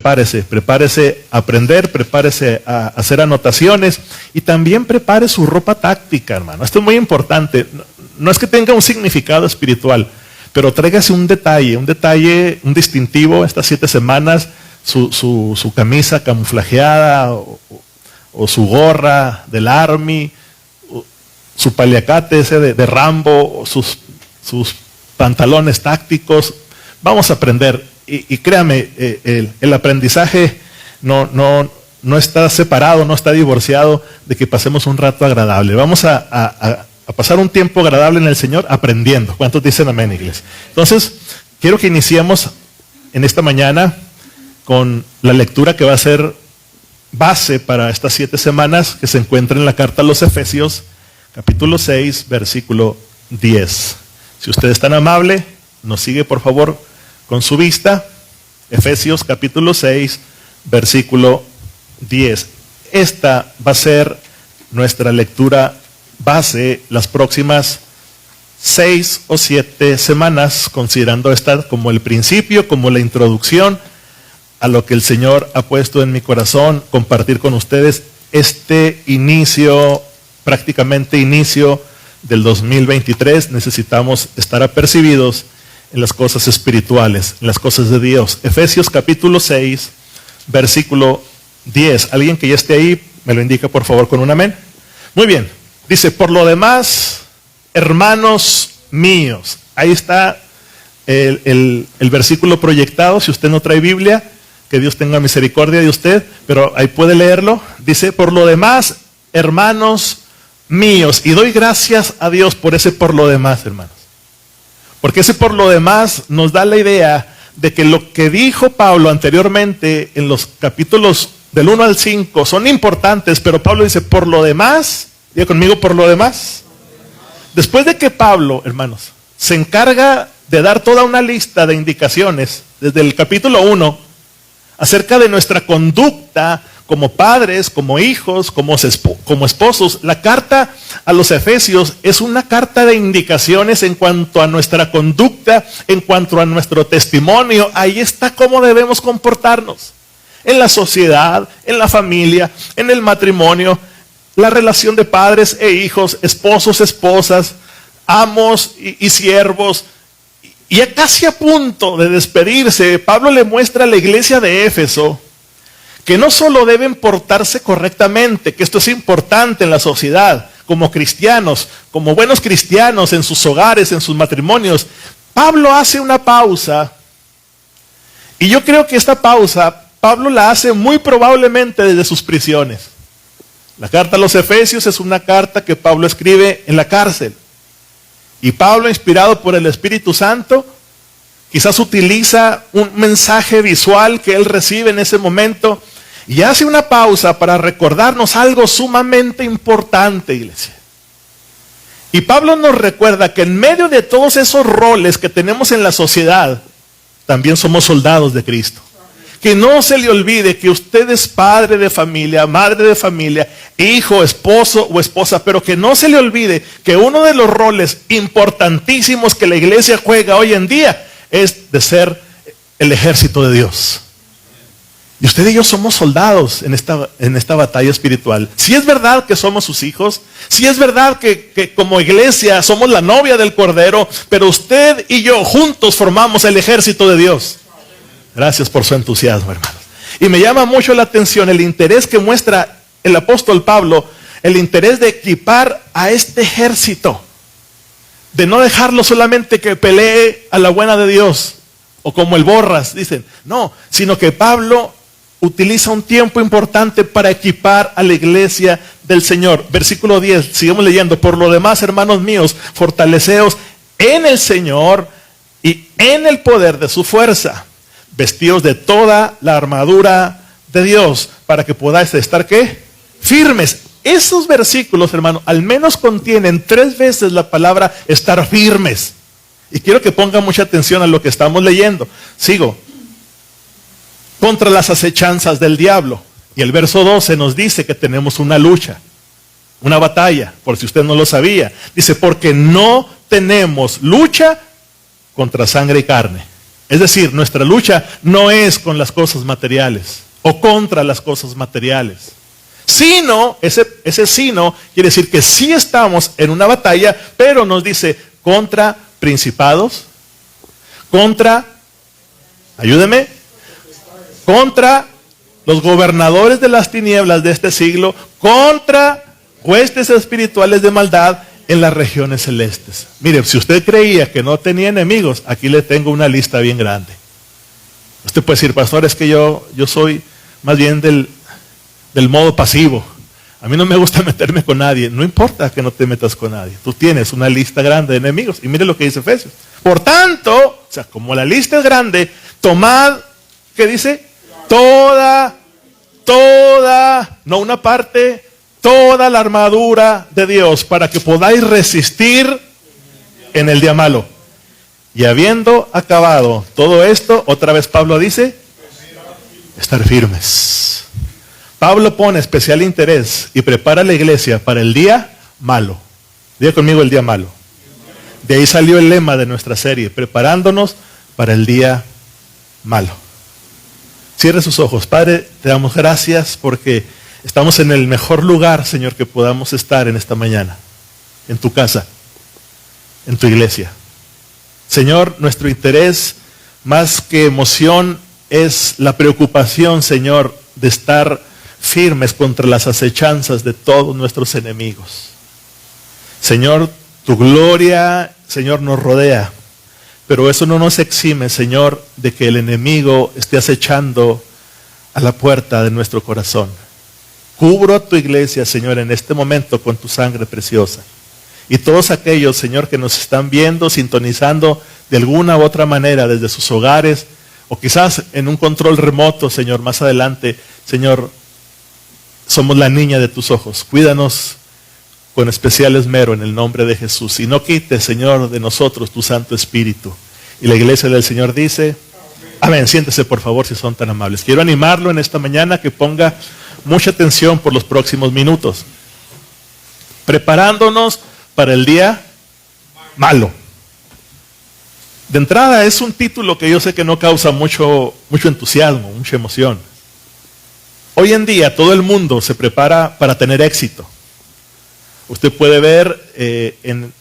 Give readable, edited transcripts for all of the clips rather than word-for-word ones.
Prepárese a aprender, prepárese a hacer anotaciones y también prepare su ropa táctica, hermano. Esto es muy importante. No es que tenga un significado espiritual, pero tráigase un detalle, un distintivo estas 7 semanas, su camisa camuflajeada o su gorra del Army, su paliacate ese de Rambo, o sus pantalones tácticos. Vamos a aprender. Y créame, el aprendizaje no está separado, no está divorciado de que pasemos un rato agradable. Vamos a pasar un tiempo agradable en el Señor aprendiendo. ¿Cuántos dicen amén, iglesia? Entonces, quiero que iniciemos en esta mañana con la lectura que va a ser base para estas 7 semanas, que se encuentra en la carta a los Efesios, capítulo 6, versículo 10. Si usted es tan amable, nos sigue por favor con su vista. Efesios capítulo 6, versículo 10. Esta va a ser nuestra lectura base las próximas 6 o 7 semanas, considerando esta como el principio, como la introducción a lo que el Señor ha puesto en mi corazón, compartir con ustedes este inicio, prácticamente inicio del 2023. Necesitamos estar apercibidos en las cosas espirituales, en las cosas de Dios. Efesios capítulo 6, versículo 10. ¿Alguien que ya esté ahí me lo indica por favor con un amén? Muy bien. Dice, por lo demás, hermanos míos. Ahí está el versículo proyectado. Si usted no trae Biblia, que Dios tenga misericordia de usted, pero ahí puede leerlo. Dice, por lo demás, hermanos míos. Y doy gracias a Dios por ese por lo demás, hermanos. Porque ese por lo demás nos da la idea de que lo que dijo Pablo anteriormente en los capítulos del 1 al 5 son importantes, pero Pablo dice por lo demás, diga conmigo por lo demás. Después de que Pablo, hermanos, se encarga de dar toda una lista de indicaciones desde el capítulo 1 acerca de nuestra conducta como padres, como hijos, como esposos. La carta a los Efesios es una carta de indicaciones en cuanto a nuestra conducta, en cuanto a nuestro testimonio. Ahí está cómo debemos comportarnos. En la sociedad, en la familia, en el matrimonio, la relación de padres e hijos, esposos, esposas, amos y siervos. Y ya casi a punto de despedirse, Pablo le muestra a la iglesia de Éfeso que no solo deben portarse correctamente, que esto es importante en la sociedad, como cristianos, como buenos cristianos en sus hogares, en sus matrimonios. Pablo hace una pausa, y yo creo que esta pausa, Pablo la hace muy probablemente desde sus prisiones. La carta a los Efesios es una carta que Pablo escribe en la cárcel. Y Pablo, inspirado por el Espíritu Santo, quizás utiliza un mensaje visual que él recibe en ese momento y hace una pausa para recordarnos algo sumamente importante, iglesia. Y Pablo nos recuerda que en medio de todos esos roles que tenemos en la sociedad, también somos soldados de Cristo. Que no se le olvide que usted es padre de familia, madre de familia, hijo, esposo o esposa, pero que no se le olvide que uno de los roles importantísimos que la iglesia juega hoy en día es de ser el ejército de Dios. Y usted y yo somos soldados en esta batalla espiritual. Si es verdad que somos sus hijos, si es verdad que como iglesia somos la novia del Cordero, pero usted y yo juntos formamos el ejército de Dios. Gracias por su entusiasmo, hermanos. Y me llama mucho la atención el interés que muestra el apóstol Pablo, el interés de equipar a este ejército, de no dejarlo solamente que pelee a la buena de Dios, o como el Borras, dicen, no, sino que Pablo utiliza un tiempo importante para equipar a la iglesia del Señor. Versículo 10, sigamos leyendo. Por lo demás, hermanos míos, fortaleceos en el Señor y en el poder de su fuerza, vestidos de toda la armadura de Dios, para que podáis estar, ¿qué? Firmes. Esos versículos, hermano, al menos contienen 3 veces la palabra estar firmes. Y quiero que pongan mucha atención a lo que estamos leyendo. Sigo. Contra las acechanzas del diablo. Y el verso 12 nos dice que tenemos una lucha, una batalla, por si usted no lo sabía. Dice, porque no tenemos lucha contra sangre y carne, Es decir, nuestra lucha no es con las cosas materiales o contra las cosas materiales. Sino, ese sino quiere decir que sí estamos en una batalla, pero nos dice contra principados, contra, ayúdeme, contra los gobernadores de las tinieblas de este siglo, contra huestes espirituales de maldad en las regiones celestes. Mire, si usted creía que no tenía enemigos, aquí le tengo una lista bien grande. Usted puede decir, pastor, es que yo soy más bien del modo pasivo. A mí no me gusta meterme con nadie. No importa que no te metas con nadie. Tú tienes una lista grande de enemigos. Y mire lo que dice Efesios. Por tanto, o sea, como la lista es grande, tomad, ¿qué dice? Toda, no una parte, toda la armadura de Dios para que podáis resistir en el día malo. Y habiendo acabado todo esto, otra vez Pablo dice, estar firmes. Pablo pone especial interés y prepara a la iglesia para el día malo. Diga conmigo el día malo. De ahí salió el lema de nuestra serie, preparándonos para el día malo. Cierre sus ojos. Padre, te damos gracias porque estamos en el mejor lugar, Señor, que podamos estar en esta mañana. En tu casa, en tu iglesia. Señor, nuestro interés, más que emoción, es la preocupación, Señor, de estar firmes contra las acechanzas de todos nuestros enemigos. Señor, tu gloria, Señor, nos rodea. Pero eso no nos exime, Señor, de que el enemigo esté acechando a la puerta de nuestro corazón. Cubro a tu iglesia, Señor, en este momento con tu sangre preciosa. Y todos aquellos, Señor, que nos están viendo, sintonizando de alguna u otra manera desde sus hogares, o quizás en un control remoto, Señor, más adelante, Señor, somos la niña de tus ojos. Cuídanos con especial esmero en el nombre de Jesús. Y no quites, Señor, de nosotros tu Santo Espíritu. Y la iglesia del Señor dice, amén. Siéntese, por favor, si son tan amables. Quiero animarlo en esta mañana que ponga mucha atención por los próximos minutos. Preparándonos para el día malo. De entrada es un título que yo sé que no causa mucho entusiasmo, mucha emoción. Hoy en día todo el mundo se prepara para tener éxito. Usted puede ver en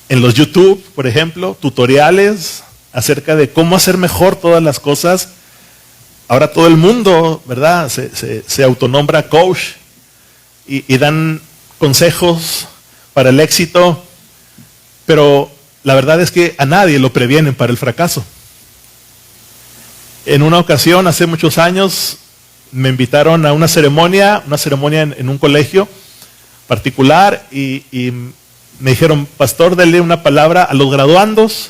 los YouTube, por ejemplo, tutoriales acerca de cómo hacer mejor todas las cosas. Ahora todo el mundo, ¿verdad? Se autonombra coach y dan consejos para el éxito, pero la verdad es que a nadie lo previenen para el fracaso. En una ocasión, hace muchos años, me invitaron a una ceremonia en un colegio particular y me dijeron, pastor, dele una palabra a los graduandos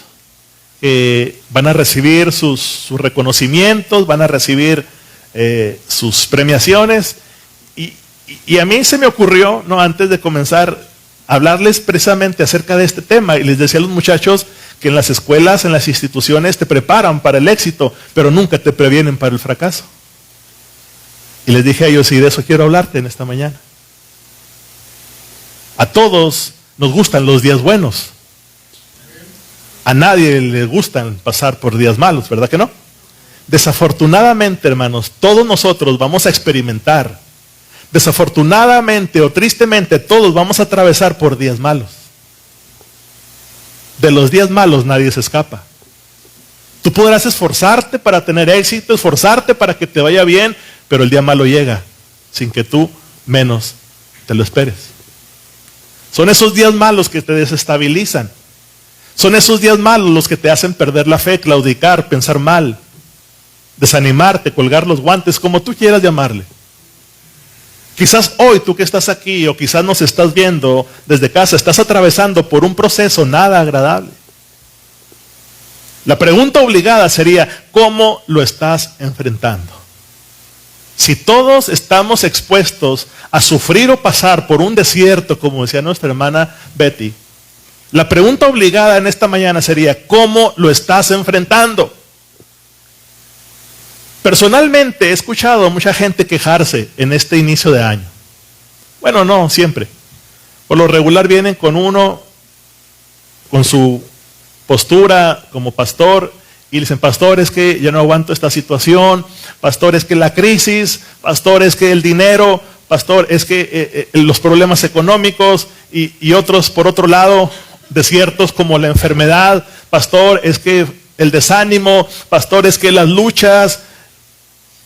que van a recibir sus reconocimientos, van a recibir sus premiaciones. Y a mí se me ocurrió, ¿no?, antes de comenzar, hablarles precisamente acerca de este tema. Y les decía a los muchachos que en las escuelas, en las instituciones, te preparan para el éxito, pero nunca te previenen para el fracaso. Y les dije a ellos, y de eso quiero hablarte en esta mañana. A todos nos gustan los días buenos. A nadie le gustan pasar por días malos, ¿verdad que no? Desafortunadamente, hermanos, todos nosotros vamos a experimentar. Desafortunadamente o tristemente, todos vamos a atravesar por días malos. De los días malos nadie se escapa. Tú podrás esforzarte para tener éxito, esforzarte para que te vaya bien, pero el día malo llega sin que tú menos te lo esperes. Son esos días malos que te desestabilizan. Son esos días malos los que te hacen perder la fe, claudicar, pensar mal, desanimarte, colgar los guantes, como tú quieras llamarle. Quizás hoy tú que estás aquí o quizás nos estás viendo desde casa, estás atravesando por un proceso nada agradable. La pregunta obligada sería, ¿cómo lo estás enfrentando? Si todos estamos expuestos a sufrir o pasar por un desierto, como decía nuestra hermana Betty, la pregunta obligada en esta mañana sería, ¿cómo lo estás enfrentando? Personalmente he escuchado a mucha gente quejarse en este inicio de año. Bueno, no, siempre. Por lo regular vienen con uno, con su postura como pastor, y dicen, pastor, es que yo no aguanto esta situación, pastor, es que la crisis, pastor, es que el dinero, pastor, es que los problemas económicos y otros, por otro lado, desiertos como la enfermedad, pastor, es que el desánimo, pastor, es que las luchas,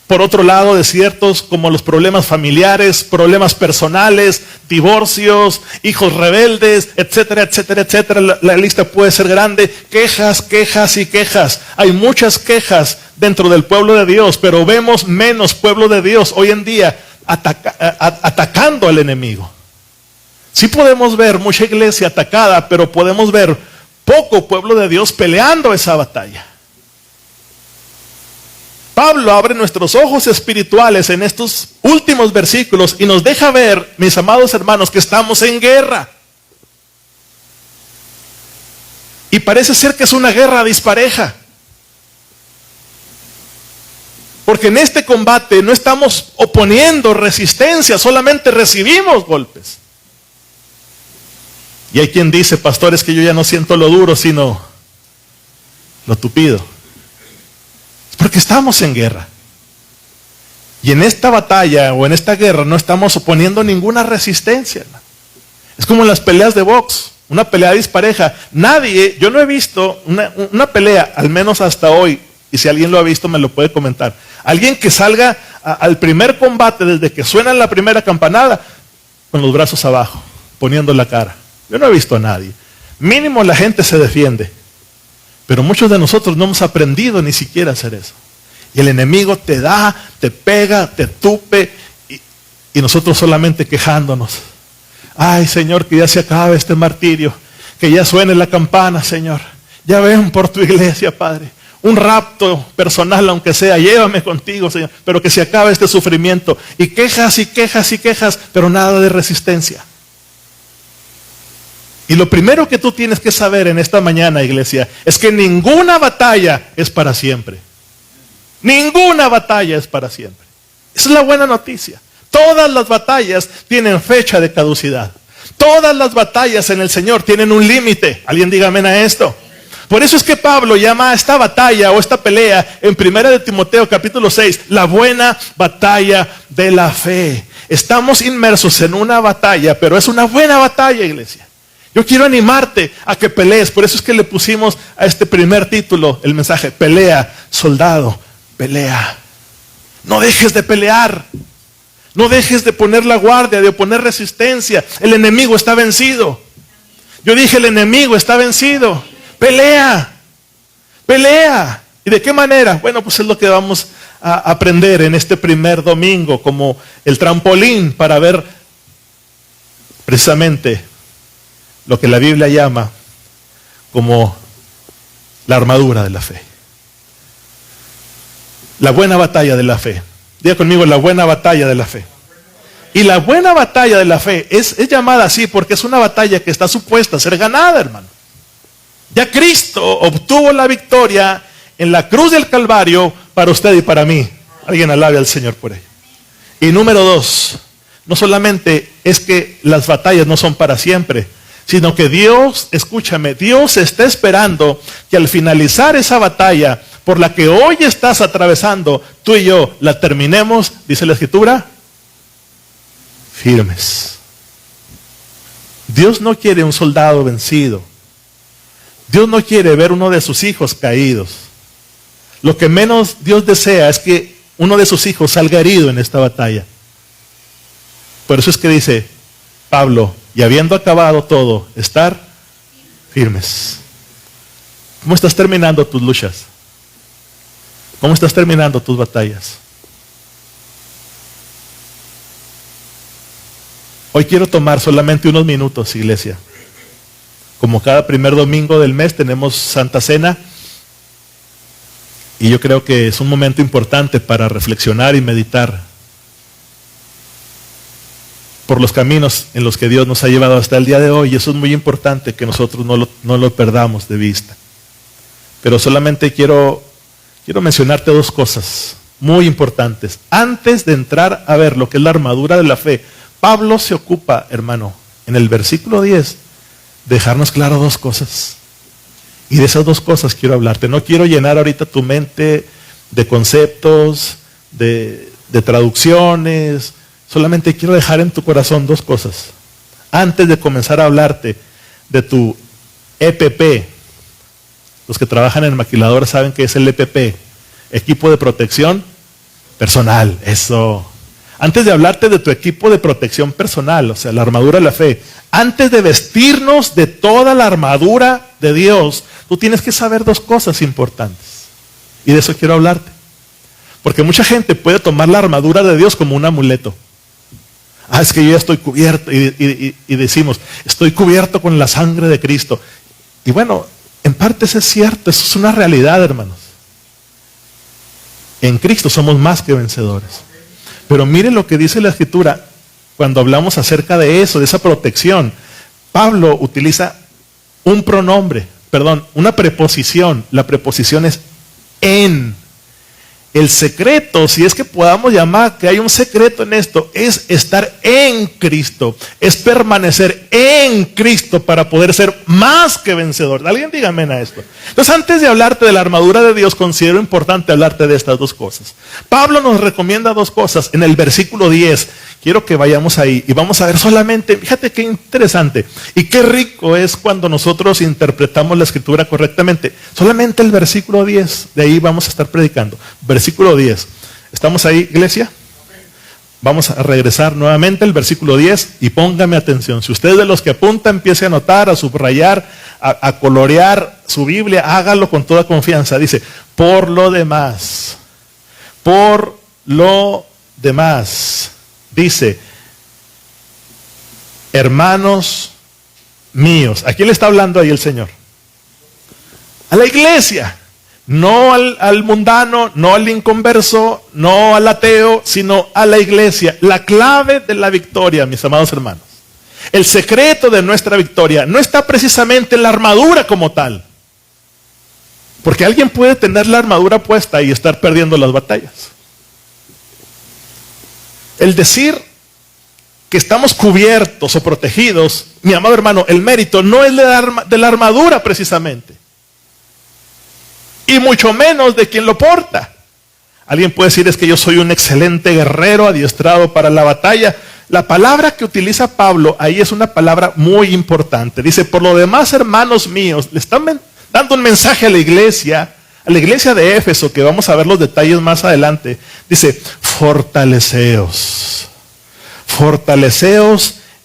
por otro lado, desiertos como los problemas familiares, problemas personales, divorcios, hijos rebeldes, etcétera, etcétera, etcétera. La lista puede ser grande. Quejas, quejas y quejas. Hay muchas quejas dentro del pueblo de Dios, pero vemos menos pueblo de Dios hoy en día atacando al enemigo. Sí podemos ver mucha iglesia atacada, pero podemos ver poco pueblo de Dios peleando esa batalla. Pablo abre nuestros ojos espirituales en estos últimos versículos y nos deja ver, mis amados hermanos, que estamos en guerra. Y parece ser que es una guerra dispareja. Porque en este combate no estamos oponiendo resistencia, solamente recibimos golpes. Y hay quien dice, pastor, es que yo ya no siento lo duro, sino lo tupido. Porque estamos en guerra. Y en esta batalla o en esta guerra no estamos oponiendo ninguna resistencia. Es como en las peleas de box, una pelea dispareja. Nadie, yo no he visto una pelea, al menos hasta hoy, y si alguien lo ha visto me lo puede comentar. Alguien que salga al primer combate desde que suena la primera campanada con los brazos abajo, poniendo la cara. Yo no he visto a nadie. Mínimo la gente se defiende. Pero muchos de nosotros no hemos aprendido ni siquiera a hacer eso. Y el enemigo te da, te pega, te tupe, y nosotros solamente quejándonos. Ay, Señor, que ya se acabe este martirio, que ya suene la campana, Señor. Ya ven por tu iglesia, Padre. Un rapto personal, aunque sea, llévame contigo, Señor, pero que se acabe este sufrimiento. Y quejas y quejas y quejas, pero nada de resistencia. Y lo primero que tú tienes que saber en esta mañana, iglesia, es que ninguna batalla es para siempre. Ninguna batalla es para siempre. Esa es la buena noticia. Todas las batallas tienen fecha de caducidad. Todas las batallas en el Señor tienen un límite. Alguien diga amén a esto. Por eso es que Pablo llama a esta batalla o esta pelea en 1 de Timoteo capítulo 6, la buena batalla de la fe. Estamos inmersos en una batalla, pero es una buena batalla, iglesia. Yo quiero animarte a que pelees. Por eso es que le pusimos a este primer título el mensaje: pelea, soldado, pelea. No dejes de pelear. No dejes de poner la guardia, de oponer resistencia. El enemigo está vencido. Yo dije, el enemigo está vencido. Pelea. Pelea. ¿Y de qué manera? Bueno, pues es lo que vamos a aprender en este primer domingo, como el trampolín para ver precisamente lo que la Biblia llama como la armadura de la fe. La buena batalla de la fe. Diga conmigo, la buena batalla de la fe. Y la buena batalla de la fe es llamada así porque es una batalla que está supuesta a ser ganada, hermano. Ya Cristo obtuvo la victoria en la cruz del Calvario para usted y para mí. Alguien alabe al Señor por ello. Y número 2, no solamente es que las batallas no son para siempre, sino que Dios, escúchame, Dios está esperando que al finalizar esa batalla por la que hoy estás atravesando, tú y yo la terminemos, dice la Escritura, firmes. Dios no quiere un soldado vencido. Dios no quiere ver uno de sus hijos caídos. Lo que menos Dios desea es que uno de sus hijos salga herido en esta batalla. Por eso es que dice Pablo, y habiendo acabado todo, estar firmes. ¿Cómo estás terminando tus luchas? ¿Cómo estás terminando tus batallas? Hoy quiero tomar solamente unos minutos, iglesia. Como cada primer domingo del mes tenemos Santa Cena. Y yo creo que es un momento importante para reflexionar y meditar por los caminos en los que Dios nos ha llevado hasta el día de hoy. Y eso es muy importante que nosotros no lo perdamos de vista. Pero solamente quiero mencionarte 2 cosas muy importantes. Antes de entrar a ver lo que es la armadura de la fe, Pablo se ocupa, hermano, en el versículo 10, de dejarnos claro 2 cosas. Y de esas dos cosas quiero hablarte. No quiero llenar ahorita tu mente de conceptos, de traducciones. Solamente quiero dejar en tu corazón dos cosas. Antes de comenzar a hablarte de tu EPP, los que trabajan en maquiladora saben que es el EPP, equipo de protección personal. Eso. Antes de hablarte de tu equipo de protección personal, o sea, la armadura de la fe, antes de vestirnos de toda la armadura de Dios, tú tienes que saber dos cosas importantes. Y de eso quiero hablarte. Porque mucha gente puede tomar la armadura de Dios como un amuleto. Es que yo ya estoy cubierto. Y decimos, estoy cubierto con la sangre de Cristo. Y bueno, en parte eso es cierto, eso es una realidad, hermanos. En Cristo somos más que vencedores. Pero mire lo que dice la Escritura cuando hablamos acerca de eso, de esa protección. Pablo utiliza un pronombre, una preposición. La preposición es en. El secreto, si es que podamos llamar que hay un secreto en esto, es estar en Cristo, es permanecer en Cristo para poder ser más que vencedor. Alguien diga amén a esto. Entonces, antes de hablarte de la armadura de Dios, considero importante hablarte de estas dos cosas. Pablo nos recomienda dos cosas en el versículo 10. Quiero que vayamos ahí y vamos a ver solamente, fíjate qué interesante y qué rico es cuando nosotros interpretamos la Escritura correctamente. Solamente el versículo 10, de ahí vamos a estar predicando. Versículo 10. ¿Estamos ahí, iglesia? Vamos a regresar nuevamente al versículo 10 y póngame atención. Si usted es de los que apunta, empiece a anotar, a subrayar, a colorear su Biblia, hágalo con toda confianza. Dice, por lo demás, dice, hermanos míos. ¿A quién le está hablando ahí el Señor? A la iglesia. No al mundano, no al inconverso, no al ateo, sino a la iglesia. La clave de la victoria, mis amados hermanos. El secreto de nuestra victoria no está precisamente en la armadura como tal. Porque alguien puede tener la armadura puesta y estar perdiendo las batallas. El decir que estamos cubiertos o protegidos, mi amado hermano, el mérito no es de la armadura precisamente. Y mucho menos de quien lo porta. Alguien puede decir, es que yo soy un excelente guerrero adiestrado para la batalla. La palabra que utiliza Pablo ahí es una palabra muy importante. Dice, por lo demás, hermanos míos, le están dando un mensaje a la iglesia de Éfeso, que vamos a ver los detalles más adelante. Dice, fortaleceos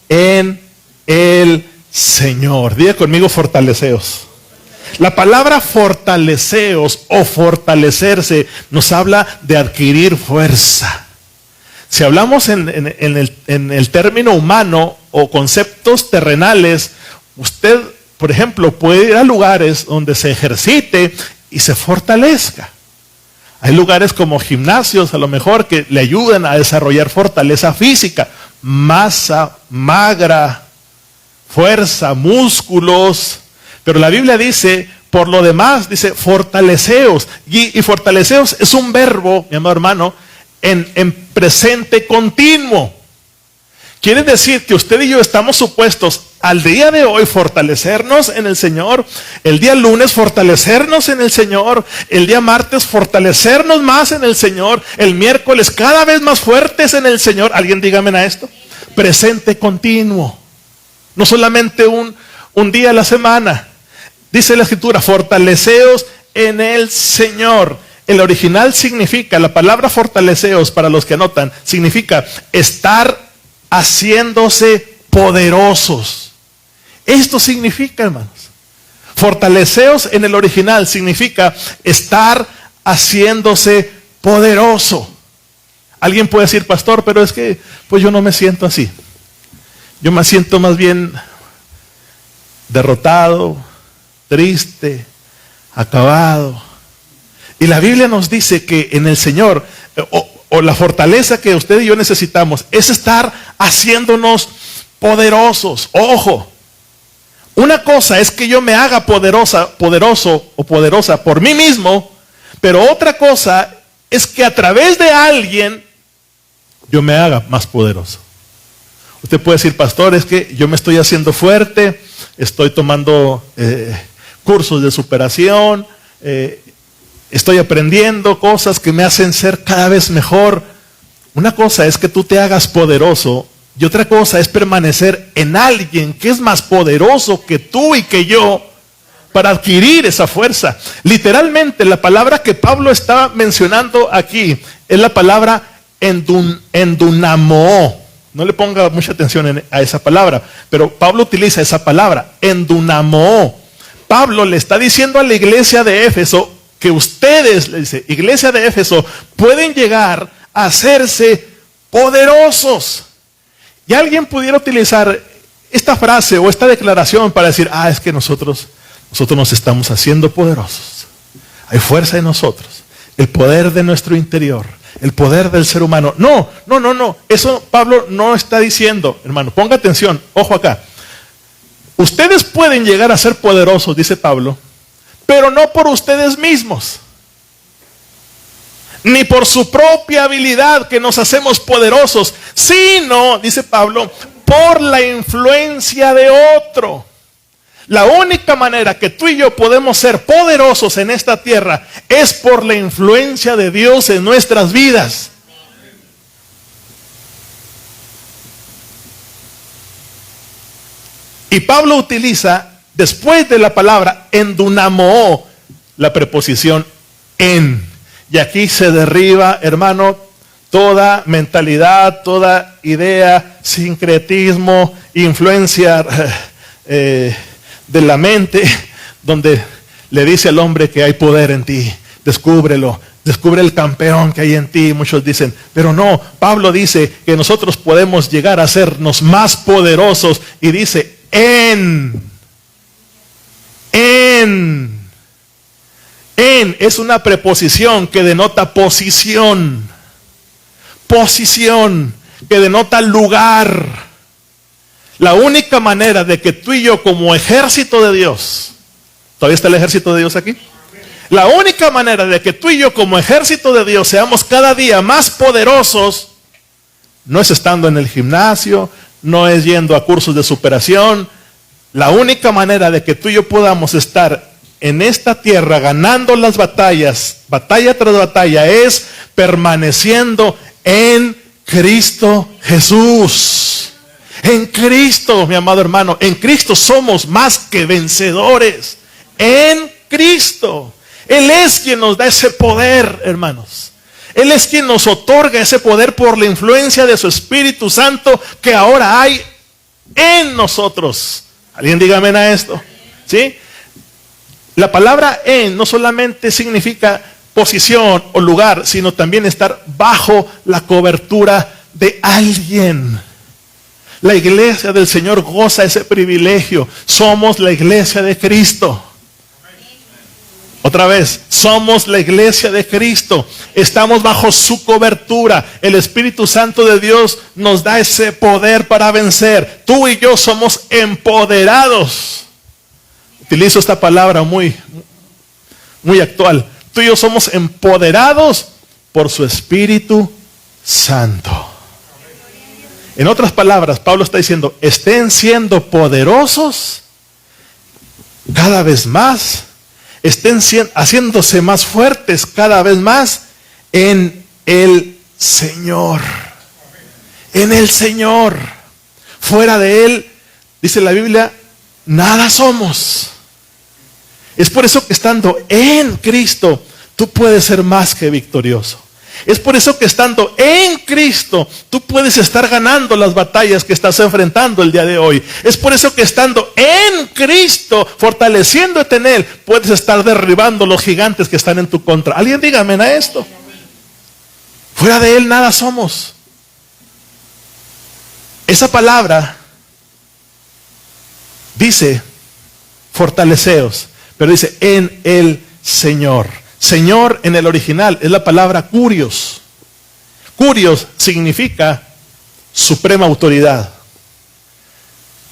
en el Señor. Diga conmigo, fortaleceos. La palabra fortaleceos o fortalecerse nos habla de adquirir fuerza. Si hablamos en el término humano o conceptos terrenales, usted, por ejemplo, puede ir a lugares donde se ejercite y se fortalezca. Hay lugares como gimnasios, a lo mejor, que le ayudan a desarrollar fortaleza física, masa magra, fuerza, músculos. Pero la Biblia dice, por lo demás, dice, fortaleceos. Y fortaleceos es un verbo, mi amado hermano, en presente continuo. Quiere decir que usted y yo estamos supuestos al día de hoy fortalecernos en el Señor, el día lunes fortalecernos en el Señor, el día martes fortalecernos más en el Señor, el miércoles cada vez más fuertes en el Señor. ¿Alguien dígame a esto? Presente continuo. No solamente un día a la semana. Dice la Escritura, fortaleceos en el Señor. El original significa, la palabra fortaleceos, para los que anotan, significa estar haciéndose poderosos. Esto significa, hermanos. Fortaleceos en el original significa estar haciéndose poderoso. Alguien puede decir, pastor, pero es que pues yo no me siento así. Yo me siento más bien derrotado, triste, acabado. Y la Biblia nos dice que en el Señor, o la fortaleza que usted y yo necesitamos, es estar haciéndonos poderosos. Ojo, una cosa es que yo me haga poderoso o poderosa por mí mismo, pero otra cosa es que a través de alguien yo me haga más poderoso. Usted puede decir, pastor, es que yo me estoy haciendo fuerte, estoy tomando cursos de superación, estoy aprendiendo cosas que me hacen ser cada vez mejor. Una cosa es que tú te hagas poderoso y otra cosa es permanecer en alguien que es más poderoso que tú y que yo para adquirir esa fuerza. Literalmente la palabra que Pablo está mencionando aquí es la palabra endunamo. No le ponga mucha atención a esa palabra, pero Pablo utiliza esa palabra, endunamo. Pablo le está diciendo a la iglesia de Éfeso que ustedes, le dice, iglesia de Éfeso, pueden llegar a hacerse poderosos. Y alguien pudiera utilizar esta frase o esta declaración para decir, es que nosotros nos estamos haciendo poderosos. Hay fuerza en nosotros, el poder de nuestro interior, el poder del ser humano. No. Eso Pablo no está diciendo, hermano. Ponga atención, ojo acá. Ustedes pueden llegar a ser poderosos, dice Pablo, pero no por ustedes mismos, ni por su propia habilidad que nos hacemos poderosos, sino, dice Pablo, por la influencia de otro. La única manera que tú y yo podemos ser poderosos en esta tierra es por la influencia de Dios en nuestras vidas. Y Pablo utiliza, después de la palabra endunamo, la preposición en. Y aquí se derriba, hermano, toda mentalidad, toda idea, sincretismo, influencia de la mente, donde le dice al hombre que hay poder en ti, descúbrelo, descubre el campeón que hay en ti. Muchos dicen, pero no, Pablo dice que nosotros podemos llegar a hacernos más poderosos y dice, en es una preposición que denota posición, que denota lugar. La única manera de que tú y yo como ejército de Dios, ¿todavía está el ejército de Dios aquí? La única manera de que tú y yo como ejército de Dios seamos cada día más poderosos, no es estando en el gimnasio, no es yendo a cursos de superación. La única manera de que tú y yo podamos estar en esta tierra ganando las batallas, batalla tras batalla, es permaneciendo en Cristo Jesús. En Cristo, mi amado hermano, en Cristo somos más que vencedores. En Cristo. Él es quien nos da ese poder, hermanos. Él es quien nos otorga ese poder por la influencia de su Espíritu Santo que ahora hay en nosotros. ¿Alguien diga amén a esto? ¿Sí? La palabra en no solamente significa posición o lugar, sino también estar bajo la cobertura de alguien. La iglesia del Señor goza ese privilegio. Somos la iglesia de Cristo. Otra vez, somos la iglesia de Cristo. Estamos bajo su cobertura. El Espíritu Santo de Dios nos da ese poder para vencer. Tú y yo somos empoderados. Utilizo esta palabra muy actual. Tú y yo somos empoderados por su Espíritu Santo. En otras palabras, Pablo está diciendo, estén siendo poderosos cada vez más. Estén haciéndose más fuertes cada vez más en el Señor. En el Señor. Fuera de Él, dice la Biblia, nada somos. Es por eso que estando en Cristo, tú puedes ser más que victorioso. Es por eso que estando en Cristo, tú puedes estar ganando las batallas que estás enfrentando el día de hoy. Es por eso que estando en Cristo, fortaleciéndote en Él, puedes estar derribando los gigantes que están en tu contra. Alguien dígame a esto. Fuera de Él nada somos. Esa palabra dice, fortaleceos, pero dice en el Señor. Señor en el original es la palabra kurios. Kurios significa suprema autoridad.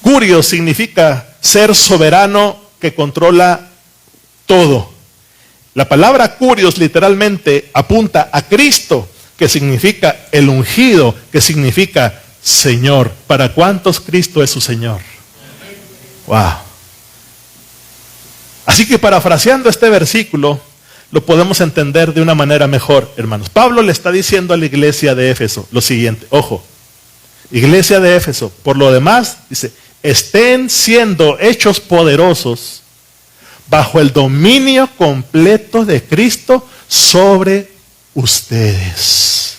Kurios significa ser soberano que controla todo. La palabra kurios literalmente apunta a Cristo, que significa el ungido, que significa Señor. ¿Para cuántos Cristo es su Señor? Wow. Así que parafraseando este versículo, lo podemos entender de una manera mejor, hermanos. Pablo le está diciendo a la iglesia de Éfeso lo siguiente, ojo, iglesia de Éfeso, por lo demás, dice, estén siendo hechos poderosos bajo el dominio completo de Cristo sobre ustedes.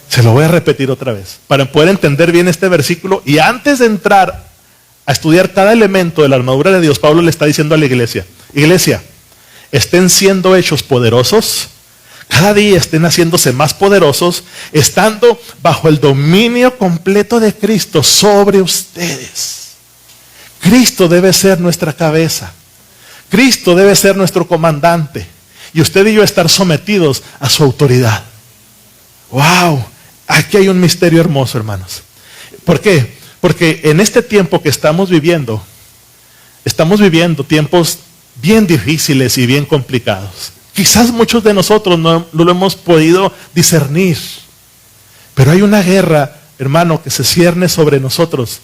Se lo voy a repetir otra vez, para poder entender bien este versículo. Y antes de entrar a estudiar cada elemento de la armadura de Dios, Pablo le está diciendo a la iglesia, iglesia, estén siendo hechos poderosos, cada día estén haciéndose más poderosos, estando bajo el dominio completo de Cristo sobre ustedes. Cristo debe ser nuestra cabeza. Cristo debe ser nuestro comandante. Y usted y yo estar sometidos a su autoridad. ¡Wow! Aquí hay un misterio hermoso, hermanos. ¿Por qué? Porque en este tiempo que estamos viviendo tiempos bien difíciles y bien complicados. Quizás muchos de nosotros no lo hemos podido discernir. Pero hay una guerra, hermano, que se cierne sobre nosotros.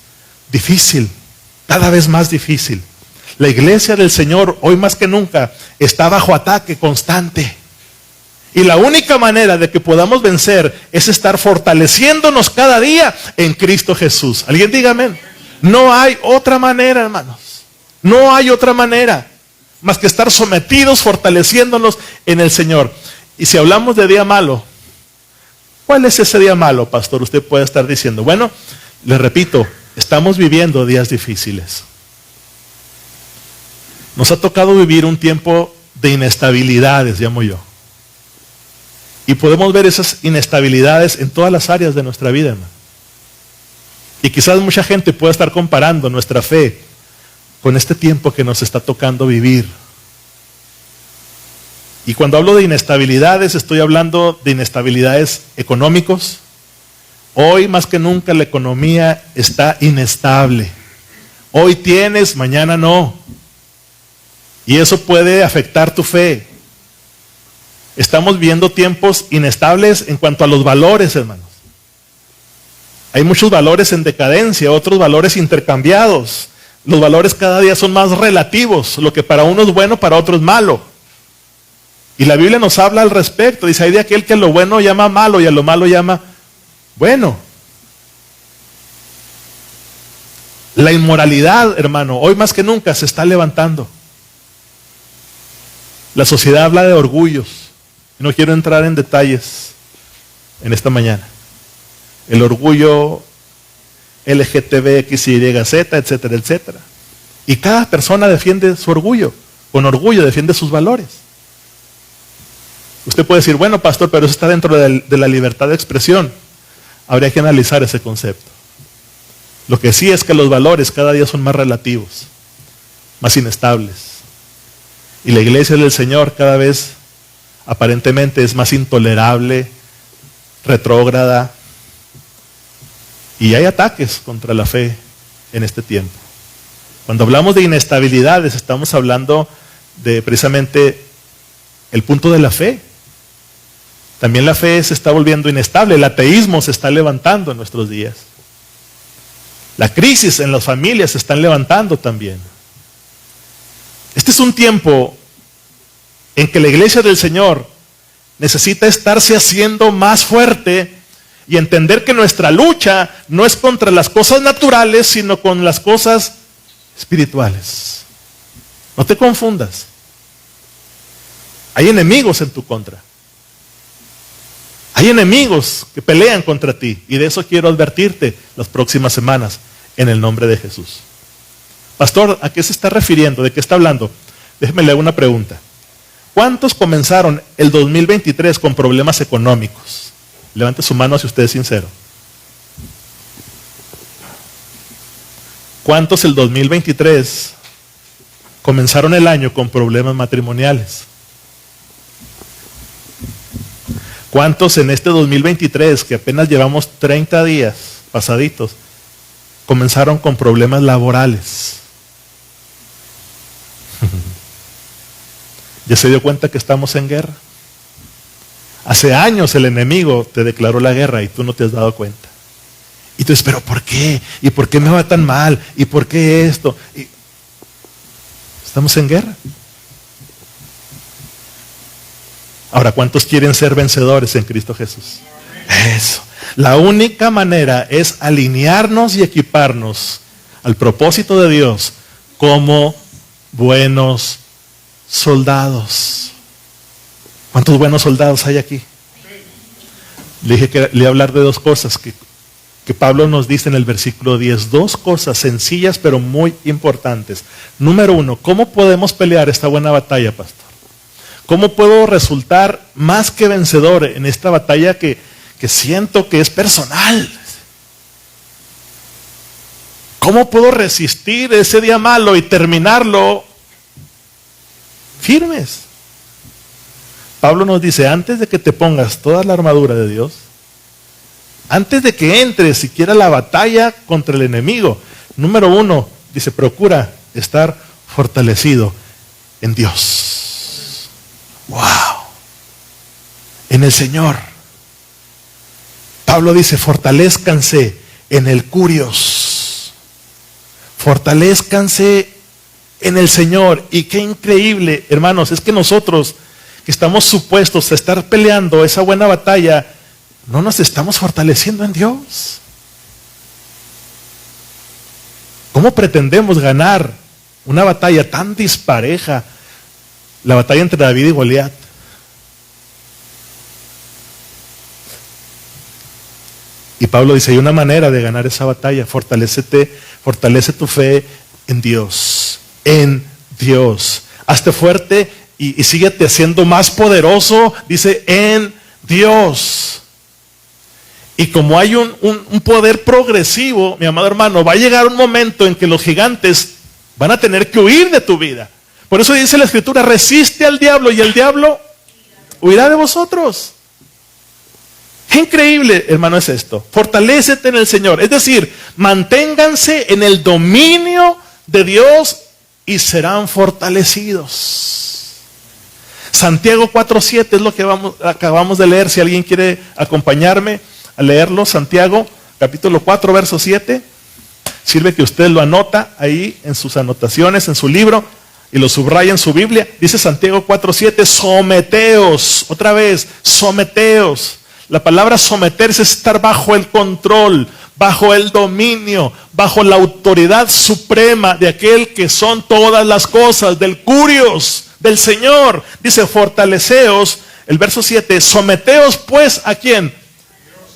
Difícil, cada vez más difícil. La iglesia del Señor, hoy más que nunca, está bajo ataque constante. Y la única manera de que podamos vencer es estar fortaleciéndonos cada día en Cristo Jesús. ¿Alguien diga amén? No hay otra manera, hermanos. No hay otra manera más que estar sometidos, fortaleciéndonos en el Señor. Y si hablamos de día malo, ¿cuál es ese día malo, pastor? Usted puede estar diciendo, bueno, le repito, estamos viviendo días difíciles. Nos ha tocado vivir un tiempo de inestabilidades, llamo yo. Y podemos ver esas inestabilidades en todas las áreas de nuestra vida, hermano. Y quizás mucha gente pueda estar comparando nuestra fe con este tiempo que nos está tocando vivir. Y cuando hablo de inestabilidades, estoy hablando de inestabilidades económicos. Hoy más que nunca la economía está inestable. Hoy tienes, mañana no. Y eso puede afectar tu fe. Estamos viendo tiempos inestables en cuanto a los valores, hermanos. Hay muchos valores en decadencia, otros valores intercambiados. Los valores cada día son más relativos. Lo que para uno es bueno, para otro es malo. Y la Biblia nos habla al respecto. Dice, hay de aquel que a lo bueno llama malo y a lo malo llama bueno. La inmoralidad, hermano, hoy más que nunca se está levantando. La sociedad habla de orgullos. No quiero entrar en detalles en esta mañana. El orgullo LGTB, XYZ, etcétera, etcétera. Y cada persona defiende su orgullo. Con orgullo defiende sus valores. Usted puede decir, bueno, pastor, pero eso está dentro de la libertad de expresión. Habría que analizar ese concepto. Lo que sí es que los valores cada día son más relativos, más inestables. Y la iglesia del Señor cada vez aparentemente es más intolerable, retrógrada. Y hay ataques contra la fe en este tiempo. Cuando hablamos de inestabilidades, estamos hablando de precisamente el punto de la fe. También la fe se está volviendo inestable. El ateísmo se está levantando en nuestros días. La crisis en las familias se están levantando también. Este es un tiempo en que la iglesia del Señor necesita estarse haciendo más fuerte y entender que nuestra lucha no es contra las cosas naturales, sino con las cosas espirituales. No te confundas. Hay enemigos en tu contra. Hay enemigos que pelean contra ti. Y de eso quiero advertirte las próximas semanas en el nombre de Jesús. Pastor, ¿a qué se está refiriendo? ¿De qué está hablando? Déjeme leer una pregunta. ¿Cuántos comenzaron el 2023 con problemas económicos? Levante su mano si usted es sincero. ¿Cuántos el 2023 comenzaron el año con problemas matrimoniales? ¿Cuántos en este 2023, que apenas llevamos 30 días pasaditos, comenzaron con problemas laborales? ¿Ya se dio cuenta que estamos en guerra? Hace años el enemigo te declaró la guerra y tú no te has dado cuenta. Y tú dices, ¿pero por qué? ¿Y por qué me va tan mal? ¿Y por qué esto? Estamos en guerra. Ahora, ¿cuántos quieren ser vencedores en Cristo Jesús? Eso. La única manera es alinearnos y equiparnos al propósito de Dios como buenos soldados. ¿Cuántos buenos soldados hay aquí? Le dije que le iba a hablar de dos cosas que Pablo nos dice en el versículo 10. Dos cosas sencillas pero muy importantes. Número uno, ¿cómo podemos pelear esta buena batalla, pastor? ¿Cómo puedo resultar más que vencedor en esta batalla que siento que es personal? ¿Cómo puedo resistir ese día malo y terminarlo firmes? Pablo nos dice, antes de que te pongas toda la armadura de Dios, antes de que entres siquiera la batalla contra el enemigo, número uno, dice, procura estar fortalecido en Dios. ¡Wow! En el Señor. Pablo dice, fortalezcanse en el Curios. Fortalezcanse en el Señor. Y qué increíble, hermanos, es que nosotros que estamos supuestos a estar peleando esa buena batalla, no nos estamos fortaleciendo en Dios. ¿Cómo pretendemos ganar una batalla tan dispareja? La batalla entre David y Goliat. Y Pablo dice, hay una manera de ganar esa batalla. Fortalece tu fe en Dios. En Dios. Hazte fuerte y síguete siendo más poderoso, dice, en Dios. Y como hay un poder progresivo, mi amado hermano, va a llegar un momento en que los gigantes van a tener que huir de tu vida. Por eso dice la Escritura, resiste al diablo y el diablo huirá de vosotros. Qué increíble, hermano, es esto. Fortalécete en el Señor. Es decir, manténganse en el dominio de Dios y serán fortalecidos. Santiago 4:7 es lo que acabamos de leer. Si alguien quiere acompañarme a leerlo, Santiago capítulo 4, verso 7. Sirve que usted lo anota ahí en sus anotaciones, en su libro, y lo subraya en su Biblia. Dice Santiago 4:7, someteos. Otra vez, someteos. La palabra someterse es estar bajo el control, bajo el dominio, bajo la autoridad suprema de aquel que son todas las cosas, del Curios, del Señor. Dice, fortaleceos, el verso 7, someteos pues ¿a quién?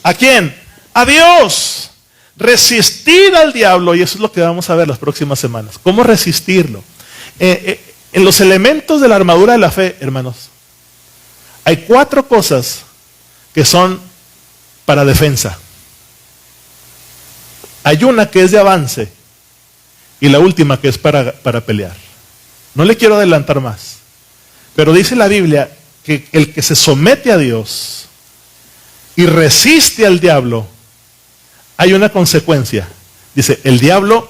¿A quién? A Dios. Resistir al diablo, y eso es lo que vamos a ver las próximas semanas. ¿Cómo resistirlo? En los elementos de la armadura de la fe, hermanos, hay 4 cosas que son para defensa. Hay una que es de avance y la última que es para pelear. No le quiero adelantar más, pero dice la Biblia que el que se somete a Dios y resiste al diablo, hay una consecuencia. Dice, el diablo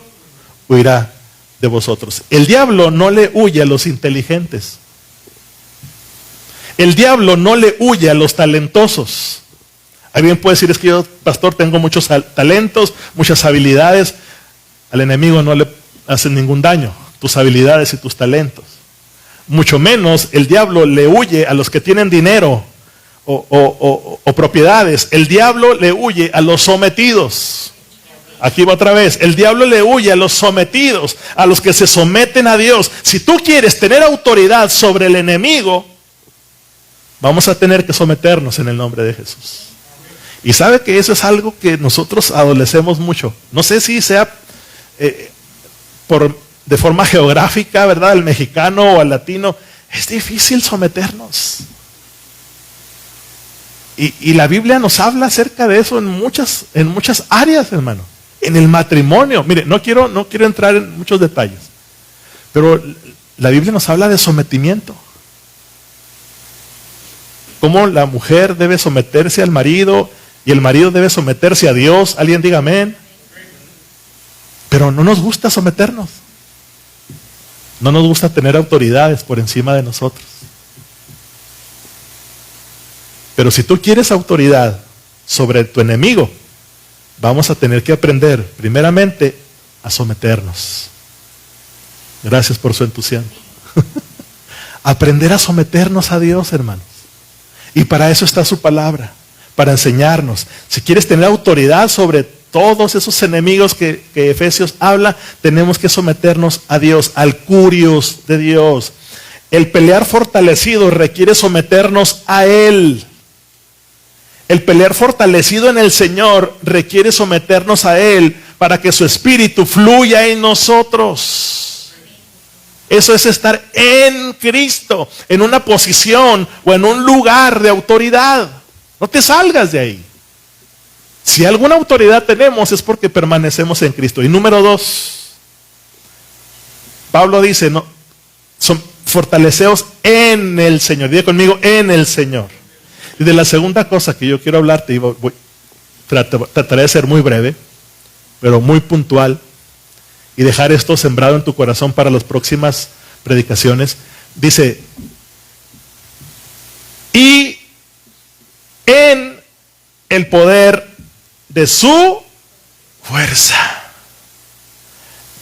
huirá de vosotros. El diablo no le huye a los inteligentes. El diablo no le huye a los talentosos. Alguien puede decir, es que yo, pastor, tengo muchos talentos, muchas habilidades. Al enemigo no le hacen ningún daño tus habilidades y tus talentos. Mucho menos el diablo le huye a los que tienen dinero o propiedades. El diablo le huye a los sometidos. Aquí va otra vez. El diablo le huye a los sometidos, a los que se someten a Dios. Si tú quieres tener autoridad sobre el enemigo, vamos a tener que someternos en el nombre de Jesús. Y sabe que eso es algo que nosotros adolecemos mucho. No sé si sea de forma geográfica, ¿verdad? Al mexicano o al latino. Es difícil someternos. Y la Biblia nos habla acerca de eso en muchas áreas, hermano. En el matrimonio. Mire, no quiero entrar en muchos detalles. Pero la Biblia nos habla de sometimiento. Cómo la mujer debe someterse al marido y el marido debe someterse a Dios. Alguien diga amén. Pero no nos gusta someternos. No nos gusta tener autoridades por encima de nosotros. Pero si tú quieres autoridad sobre tu enemigo, vamos a tener que aprender primeramente a someternos. Gracias por su entusiasmo. Aprender a someternos a Dios, hermanos. Y para eso está su palabra, para enseñarnos. Si quieres tener autoridad sobre todos esos enemigos que Efesios habla, tenemos que someternos a Dios, al curios de Dios. El pelear fortalecido requiere someternos a Él. El pelear fortalecido en el Señor requiere someternos a Él para que su Espíritu fluya en nosotros. Eso es estar en Cristo, en una posición o en un lugar de autoridad. No te salgas de ahí. Si alguna autoridad tenemos es porque permanecemos en Cristo. Y número 2, Pablo dice, no, fortaleceos en el Señor. Diga conmigo, en el Señor. Y de la segunda cosa que yo quiero hablarte, y trataré de ser muy breve, pero muy puntual, y dejar esto sembrado en tu corazón para las próximas predicaciones. Dice, y en el poder de su fuerza.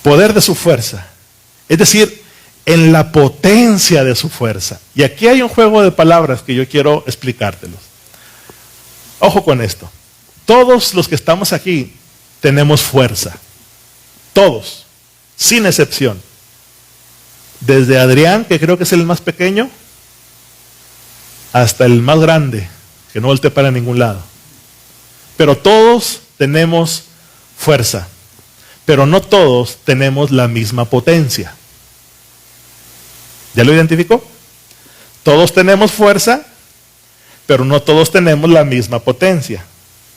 Poder de su fuerza. Es decir, en la potencia de su fuerza. Y aquí hay un juego de palabras que yo quiero explicártelos. Ojo con esto. Todos los que estamos aquí tenemos fuerza. Todos, sin excepción. Desde Adrián, que creo que es el más pequeño, hasta el más grande, que no voltea para ningún lado. Pero todos tenemos fuerza. Pero no todos tenemos la misma potencia. ¿Ya lo identificó? Todos tenemos fuerza, pero no todos tenemos la misma potencia.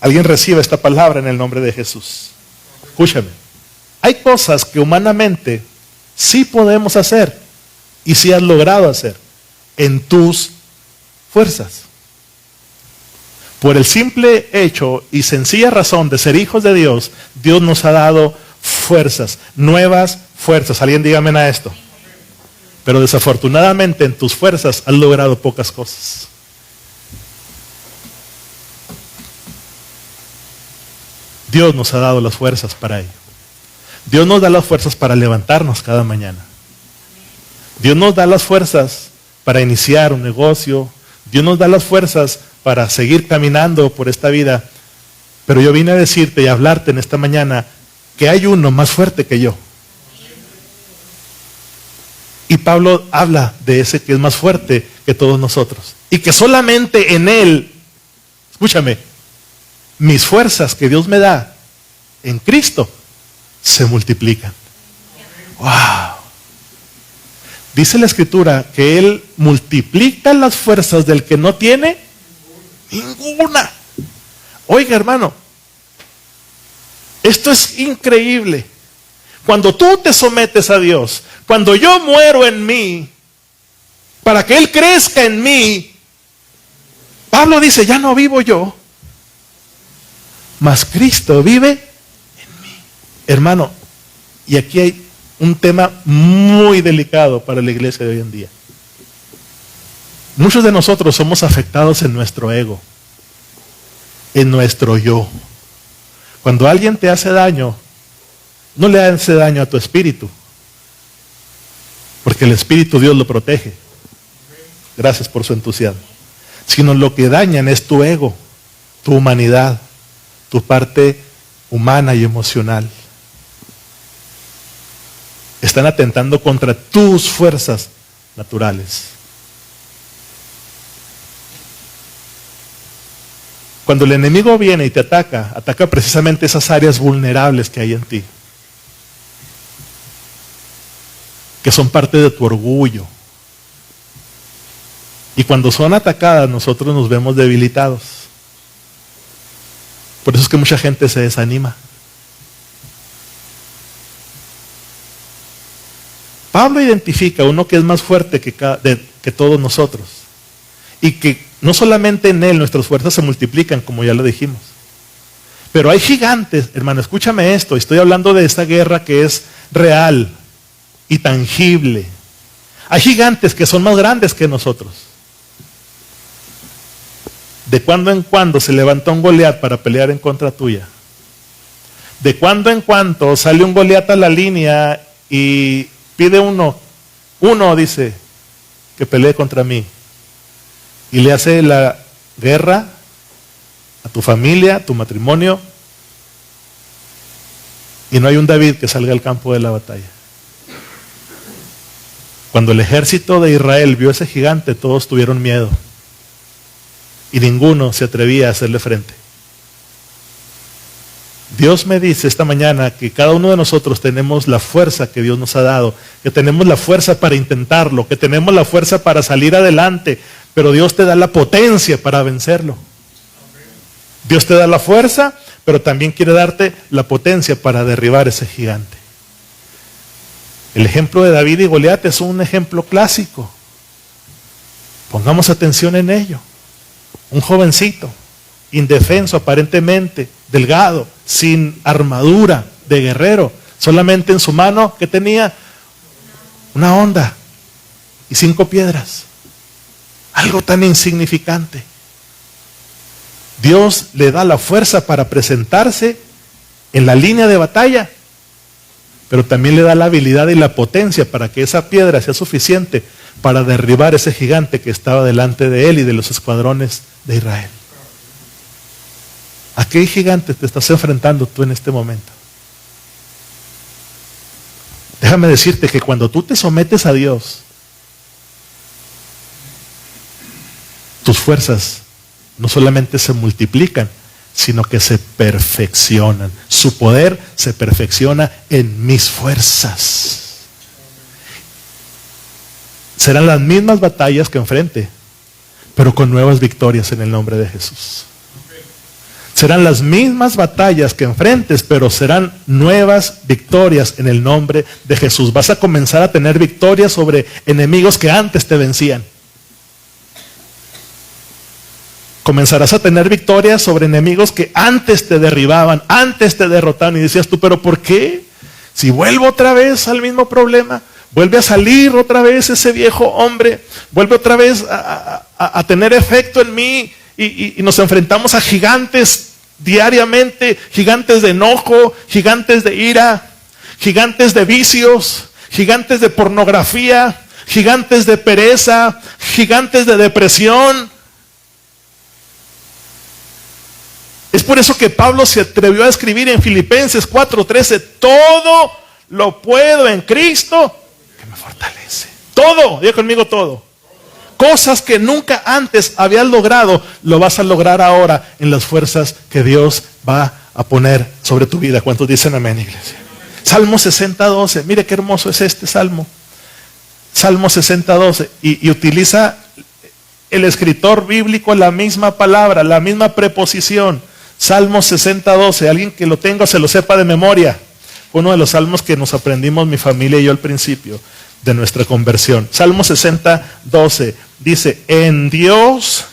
Alguien recibe esta palabra en el nombre de Jesús. Escúchame. Hay cosas que humanamente sí podemos hacer y sí has logrado hacer en tus fuerzas. Por el simple hecho y sencilla razón de ser hijos de Dios, Dios nos ha dado fuerzas, nuevas fuerzas. Alguien dígame a esto. Pero desafortunadamente en tus fuerzas has logrado pocas cosas. Dios nos ha dado las fuerzas para ello. Dios nos da las fuerzas para levantarnos cada mañana. Dios nos da las fuerzas para iniciar un negocio. Dios nos da las fuerzas para seguir caminando por esta vida. Pero yo vine a decirte y a hablarte en esta mañana que hay uno más fuerte que yo. Y Pablo habla de ese que es más fuerte que todos nosotros. Y que solamente en Él, escúchame, mis fuerzas que Dios me da en Cristo se multiplican. ¡Wow! Dice la Escritura que Él multiplica las fuerzas del que no tiene ninguna. Oiga, hermano, esto es increíble. Cuando tú te sometes a Dios, cuando yo muero en mí, para que Él crezca en mí, Pablo dice, ya no vivo yo, mas Cristo vive en mí. Hermano, y aquí hay un tema muy delicado para la iglesia de hoy en día. Muchos de nosotros somos afectados en nuestro ego, en nuestro yo. Cuando alguien te hace daño, no le hace daño a tu espíritu, porque el espíritu Dios lo protege. Gracias por su entusiasmo. Sino lo que dañan es tu ego, tu humanidad, tu parte humana y emocional. Están atentando contra tus fuerzas naturales. Cuando el enemigo viene y te ataca, ataca precisamente esas áreas vulnerables que hay en ti, que son parte de tu orgullo. Y cuando son atacadas, nosotros nos vemos debilitados. Por eso es que mucha gente se desanima. Pablo identifica uno que es más fuerte que todos nosotros. Y que no solamente en él nuestras fuerzas se multiplican, como ya lo dijimos. Pero hay gigantes, hermano, escúchame esto. Estoy hablando de esta guerra que es real y tangible. Hay gigantes que son más grandes que nosotros. De cuando en cuando se levanta un Goliat para pelear en contra tuya. De cuando en cuando sale un Goliat a la línea y pide uno dice, que pelee contra mí. Y le hace la guerra a tu familia, a tu matrimonio, y no hay un David que salga al campo de la batalla. Cuando el ejército de Israel vio ese gigante, todos tuvieron miedo y ninguno se atrevía a hacerle frente. Dios me dice esta mañana que cada uno de nosotros tenemos la fuerza que Dios nos ha dado, que tenemos la fuerza para intentarlo, que tenemos la fuerza para salir adelante, pero Dios te da la potencia para vencerlo. Dios te da la fuerza, pero también quiere darte la potencia para derribar ese gigante. El ejemplo de David y Goliat es un ejemplo clásico. Pongamos atención en ello. Un jovencito, indefenso aparentemente, delgado, sin armadura de guerrero, solamente en su mano, ¿qué tenía? Una honda y 5 piedras. Algo tan insignificante. Dios le da la fuerza para presentarse en la línea de batalla, pero también le da la habilidad y la potencia para que esa piedra sea suficiente para derribar ese gigante que estaba delante de él y de los escuadrones de Israel. ¿A qué gigante te estás enfrentando tú en este momento? Déjame decirte que cuando tú te sometes a Dios, tus fuerzas no solamente se multiplican, sino que se perfeccionan. Su poder se perfecciona en mis fuerzas. Serán las mismas batallas que enfrente, pero con nuevas victorias en el nombre de Jesús. Serán las mismas batallas que enfrentes, pero serán nuevas victorias en el nombre de Jesús. Vas a comenzar a tener victorias sobre enemigos que antes te vencían. Comenzarás a tener victorias sobre enemigos que antes te derribaban, antes te derrotaban, y decías tú, ¿pero por qué? Si vuelvo otra vez al mismo problema, vuelve a salir otra vez ese viejo hombre, vuelve otra vez a tener efecto en mí, y nos enfrentamos a gigantes diariamente, gigantes de enojo, gigantes de ira, gigantes de vicios, gigantes de pornografía, gigantes de pereza, gigantes de depresión. Es por eso que Pablo se atrevió a escribir en Filipenses 4:13, todo lo puedo en Cristo que me fortalece. Todo, diga conmigo todo. Cosas que nunca antes habías logrado, lo vas a lograr ahora en las fuerzas que Dios va a poner sobre tu vida. ¿Cuántos dicen amén, iglesia? Salmo 60:12, mire qué hermoso es este salmo. Salmo 60:12, y utiliza el escritor bíblico la misma palabra, la misma preposición. Salmo 60:12, alguien que lo tenga se lo sepa de memoria. Fue uno de los salmos que nos aprendimos mi familia y yo al principio de nuestra conversión. Salmo 60:12 dice, en Dios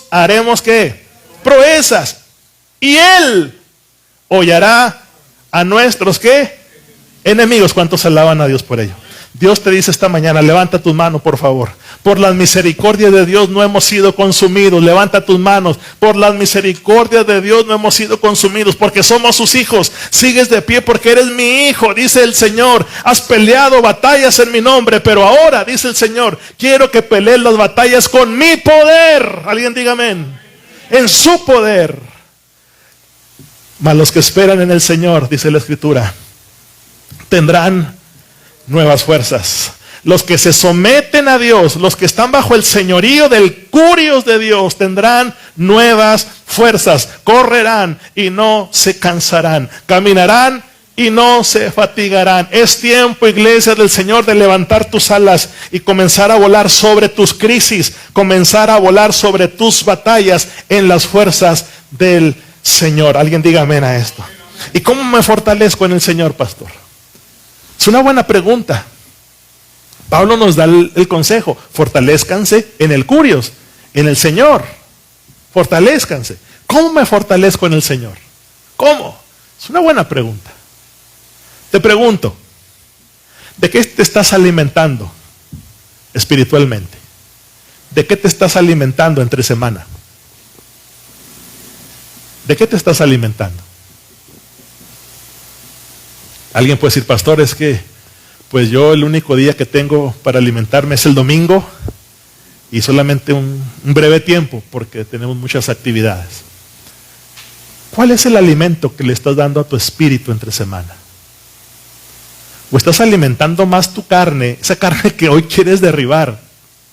haremos ¿qué? Proezas, y Él hollará a nuestros ¿qué? Enemigos. ¿Cuántos alaban a Dios por ello? Dios te dice esta mañana, levanta tus manos por favor. Por las misericordias de Dios no hemos sido consumidos. Levanta tus manos. Por las misericordias de Dios no hemos sido consumidos, porque somos sus hijos. Sigues de pie porque eres mi hijo, dice el Señor. Has peleado batallas en mi nombre, pero ahora, dice el Señor, quiero que pelees las batallas con mi poder. Alguien diga amén. En su poder. Mas los que esperan en el Señor, dice la Escritura, tendrán nuevas fuerzas. Los que se someten a Dios, los que están bajo el señorío del Curios de Dios, tendrán nuevas fuerzas. Correrán y no se cansarán. Caminarán y no se fatigarán. Es tiempo, iglesia del Señor, de levantar tus alas y comenzar a volar sobre tus crisis, comenzar a volar sobre tus batallas en las fuerzas del Señor. Alguien diga amén a esto. ¿Y cómo me fortalezco en el Señor, pastor? Es una buena pregunta. Pablo nos da el consejo, fortalezcanse en el Curios, en el Señor. Fortalezcanse. ¿Cómo me fortalezco en el Señor? ¿Cómo? Es una buena pregunta. Te pregunto, ¿de qué te estás alimentando espiritualmente? ¿De qué te estás alimentando entre semana? ¿De qué te estás alimentando? Alguien puede decir, pastor, es que pues yo el único día que tengo para alimentarme es el domingo, y solamente un breve tiempo porque tenemos muchas actividades. ¿Cuál es el alimento que le estás dando a tu espíritu entre semana? ¿O estás alimentando más tu carne, esa carne que hoy quieres derribar?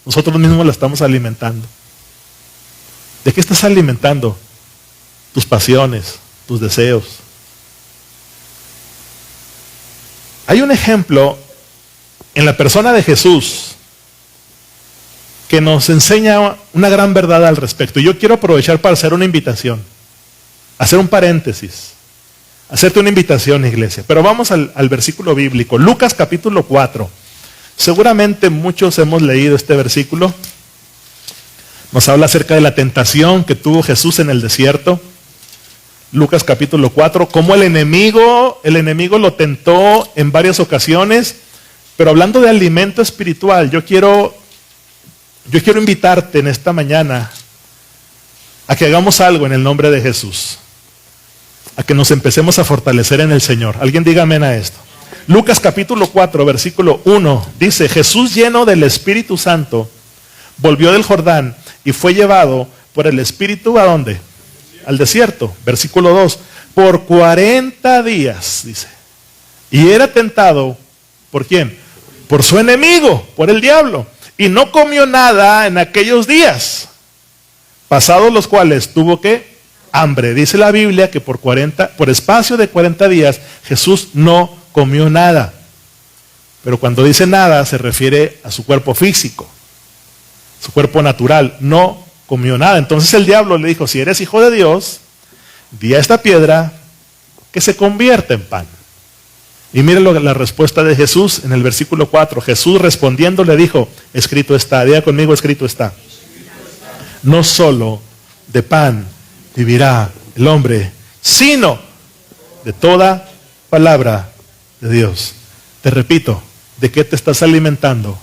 Nosotros mismos la estamos alimentando. ¿De qué estás alimentando? Tus pasiones, tus deseos. Hay un ejemplo en la persona de Jesús que nos enseña una gran verdad al respecto. Y yo quiero aprovechar para hacer una invitación, hacer un paréntesis, hacerte una invitación, iglesia. Pero vamos al versículo bíblico, Lucas capítulo 4. Seguramente muchos hemos leído este versículo. Nos habla acerca de la tentación que tuvo Jesús en el desierto. Lucas capítulo 4, cómo el enemigo lo tentó en varias ocasiones. Pero hablando de alimento espiritual, yo quiero invitarte en esta mañana a que hagamos algo en el nombre de Jesús. A que nos empecemos a fortalecer en el Señor. Alguien diga amén a esto. Lucas capítulo 4, versículo 1, dice: Jesús, lleno del Espíritu Santo, volvió del Jordán y fue llevado por el Espíritu, ¿a dónde? Al desierto. Versículo 2, por 40 días, dice. Y era tentado, ¿por quién? Por su enemigo, por el diablo. Y no comió nada en aquellos días, pasados los cuales tuvo que hambre. Dice la Biblia que por espacio de 40 días Jesús no comió nada. Pero cuando dice nada se refiere a su cuerpo físico, su cuerpo natural. No comió nada. Entonces el diablo le dijo: si eres hijo de Dios, di a esta piedra que se convierta en pan. Y miren la respuesta de Jesús en el versículo 4. Jesús respondiendo le dijo: escrito está. Diga conmigo: escrito está. No solo de pan vivirá el hombre, sino de toda palabra de Dios. Te repito, ¿de qué te estás alimentando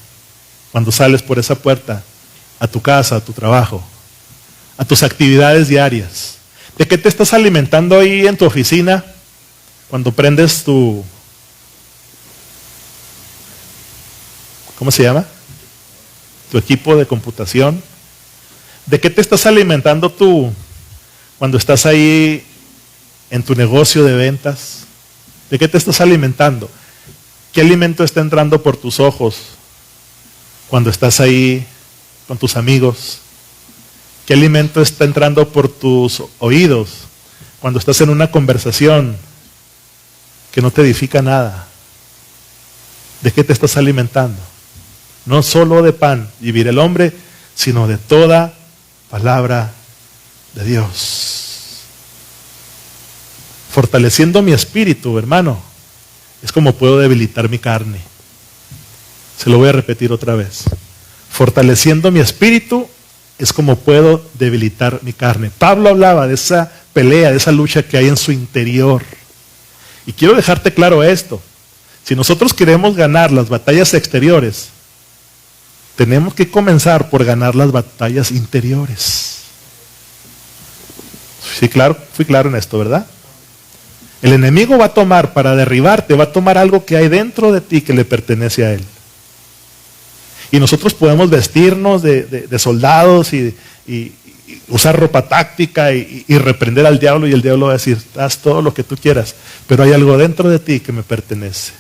cuando sales por esa puerta a tu casa, a tu trabajo, a tus actividades diarias? ¿De qué te estás alimentando ahí en tu oficina cuando prendes tu... ¿cómo se llama? Tu equipo de computación. ¿De qué te estás alimentando tú cuando estás ahí en tu negocio de ventas? ¿De qué te estás alimentando? ¿Qué alimento está entrando por tus ojos cuando estás ahí con tus amigos? ¿Qué alimento está entrando por tus oídos cuando estás en una conversación que no te edifica nada? ¿De qué te estás alimentando? No solo de pan vivirá el hombre, sino de toda palabra de Dios. Fortaleciendo mi espíritu, hermano, es como puedo debilitar mi carne. Se lo voy a repetir otra vez. Fortaleciendo mi espíritu es como puedo debilitar mi carne. Pablo hablaba de esa pelea, de esa lucha que hay en su interior. Y quiero dejarte claro esto. Si nosotros queremos ganar las batallas exteriores, tenemos que comenzar por ganar las batallas interiores. Sí, claro, fui claro en esto, ¿verdad? El enemigo va a tomar, para derribarte, va a tomar algo que hay dentro de ti que le pertenece a él. Y nosotros podemos vestirnos de soldados y usar ropa táctica y reprender al diablo, y el diablo va a decir: haz todo lo que tú quieras, pero hay algo dentro de ti que me pertenece.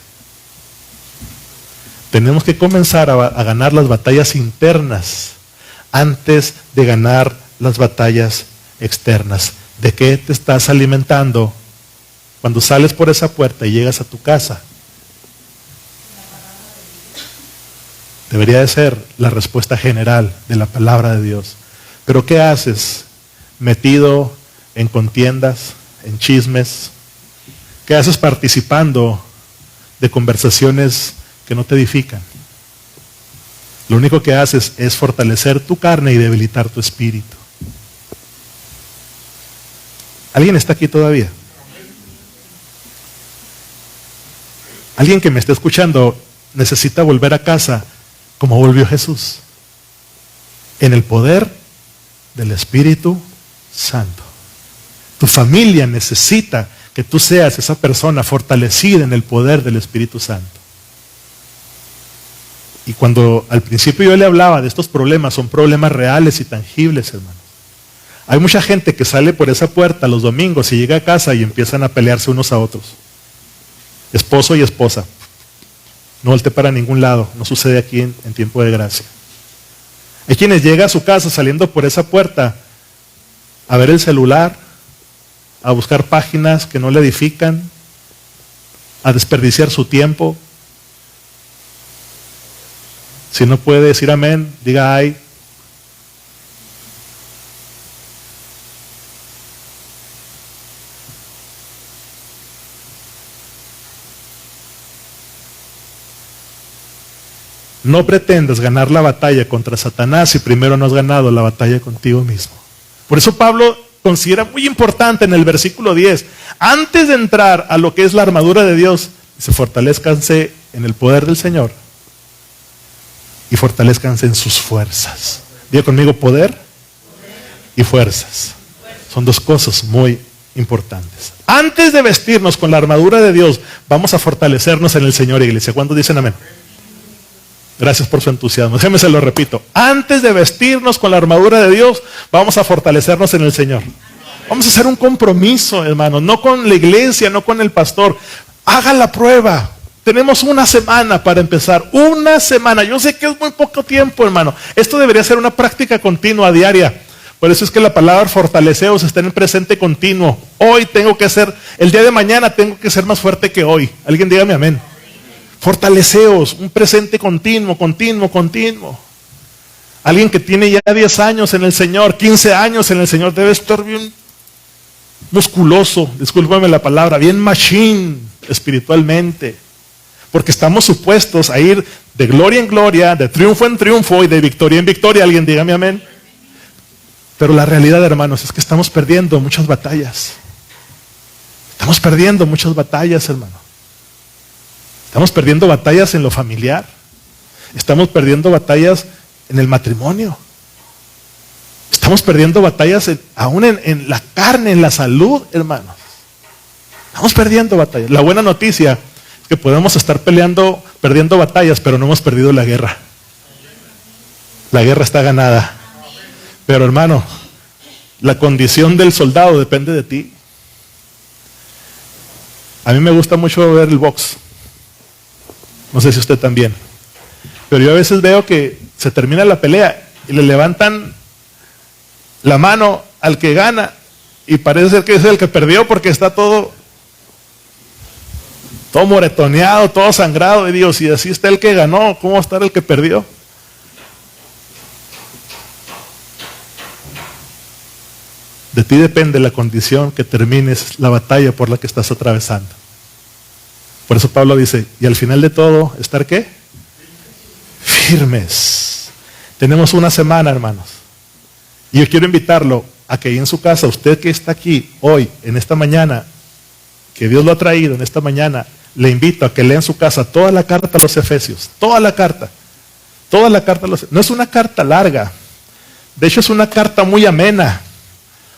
Tenemos que comenzar a ganar las batallas internas antes de ganar las batallas externas. ¿De qué te estás alimentando cuando sales por esa puerta y llegas a tu casa? Debería de ser la respuesta general de la palabra de Dios. Pero ¿qué haces metido en contiendas, en chismes? ¿Qué haces participando de conversaciones que no te edifican? Lo único que haces es fortalecer tu carne y debilitar tu espíritu. ¿Alguien está aquí todavía? Alguien que me está escuchando necesita volver a casa como volvió Jesús, en el poder del Espíritu Santo. Tu familia necesita que tú seas esa persona fortalecida en el poder del Espíritu Santo. Y cuando al principio yo le hablaba de estos problemas, son problemas reales y tangibles, hermanos. Hay mucha gente que sale por esa puerta los domingos y llega a casa y empiezan a pelearse unos a otros. Esposo y esposa. No volte para ningún lado, no sucede aquí en tiempo de gracia. Hay quienes llegan a su casa saliendo por esa puerta a ver el celular, a buscar páginas que no le edifican, a desperdiciar su tiempo. Si no puede decir amén, diga ay. No pretendas ganar la batalla contra Satanás si primero no has ganado la batalla contigo mismo. Por eso Pablo considera muy importante en el versículo 10, antes de entrar a lo que es la armadura de Dios, dice, fortalezcanse en el poder del Señor y fortalezcanse en sus fuerzas. Diga conmigo, poder y fuerzas. Son dos cosas muy importantes. Antes de vestirnos con la armadura de Dios, vamos a fortalecernos en el Señor, iglesia. ¿Cuántos dicen amén? Gracias por su entusiasmo. Déjeme se lo repito. Antes de vestirnos con la armadura de Dios, vamos a fortalecernos en el Señor. Vamos a hacer un compromiso, hermano. No con la iglesia, no con el pastor. Haga la prueba. Tenemos una semana para empezar. Una semana. Yo sé que es muy poco tiempo, hermano. Esto debería ser una práctica continua, diaria. Por eso es que la palabra fortaleceos está en el presente continuo. Hoy tengo que ser, el día de mañana tengo que ser más fuerte que hoy. Alguien dígame amén. Fortaleceos, un presente continuo. Alguien que tiene ya 10 años en el Señor, 15 años en el Señor, debe estar bien musculoso, discúlpame la palabra, bien machine espiritualmente. Porque estamos supuestos a ir de gloria en gloria, de triunfo en triunfo y de victoria en victoria. Alguien dígame amén. Pero la realidad, hermanos, es que estamos perdiendo muchas batallas. Estamos perdiendo muchas batallas, hermano. Estamos perdiendo batallas en lo familiar. Estamos perdiendo batallas en el matrimonio. Estamos perdiendo batallas aún en la carne, en la salud, hermanos. Estamos perdiendo batallas. La buena noticia es que podemos estar perdiendo batallas, pero no hemos perdido la guerra. La guerra está ganada. Pero hermano, la condición del soldado depende de ti. A mí me gusta mucho ver el box. No sé si usted también. Pero yo a veces veo que se termina la pelea y le levantan la mano al que gana y parece ser que es el que perdió porque está todo moretoneado, todo sangrado. Y digo, si así está el que ganó, ¿cómo va a estar el que perdió? De ti depende la condición que termines la batalla por la que estás atravesando. Por eso Pablo dice, y al final de todo, ¿estar qué? Firmes. Tenemos una semana, hermanos. Y yo quiero invitarlo a que ahí en su casa, usted que está aquí hoy, en esta mañana, que Dios lo ha traído en esta mañana, le invito a que lea en su casa toda la carta a los Efesios. Toda la carta. No es una carta larga. De hecho es una carta muy amena.